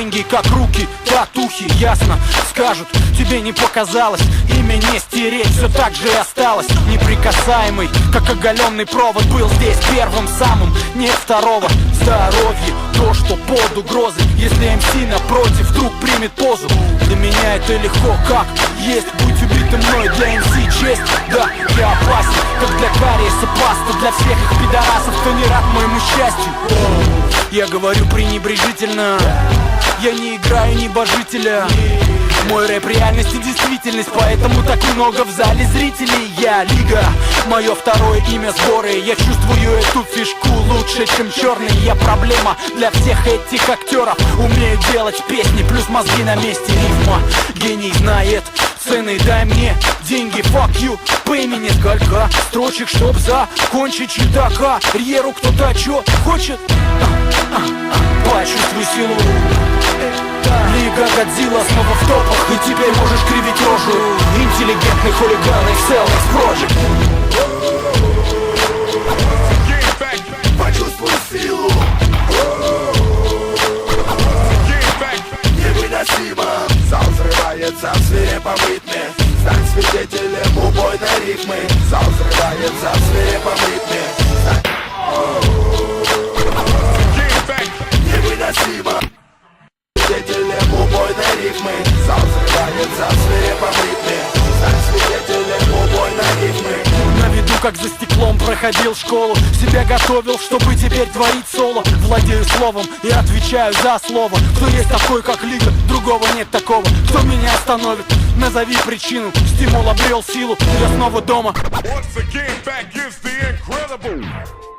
деньги как руки, татухи, ясно. Скажут, тебе не показалось, имя не стереть, все так же и осталось. Неприкасаемый, как оголенный провод, был здесь первым самым, нет второго. Здоровье, то, что под угрозой, если МС напротив вдруг примет позу. Для меня это легко, как есть, будь убитым мной, для МС честь. Да, я опасен, как для кариеса паста, для всех их пидорасов, кто не рад моему счастью. Я говорю пренебрежительно, я не играю небожителя. Мой рэп реальность и действительность, поэтому так много в зале зрителей. Я лига, мое второе имя сборы. Я чувствую эту фишку лучше, чем черный. Я проблема для всех этих актеров. Умею делать песни, плюс мозги на месте. Рифма, гений знает цены, дай мне деньги, fuck you. По имени сколько строчек, чтоб закончить чудака. Рьеру кто-то чё хочет? Почувствуй силу. Лига Годзилла снова в топах, и теперь можешь кривить рожу. Интеллигентный хулиган Excellence Project. Почувствуй силу. Невыносимо. Зал взрывается в свирепом ритме. Стань свидетелем убойной рифмы. Зал взрывается в свирепом ритме. Невыносимо. Свидетелем убойной рифмы. Зал взрывается в свирепом ритме. Стань свидетелем убойной рифмы. На виду, как за стеклом, проходил школу. Себя готовил, чтобы теперь творить соло. Владею словом и отвечаю за слово. Кто есть такой, как Лига, другого нет такого. Кто меня остановит? Назови причину. Стимул обрел силу, я снова дома. Once again, back is the incredible.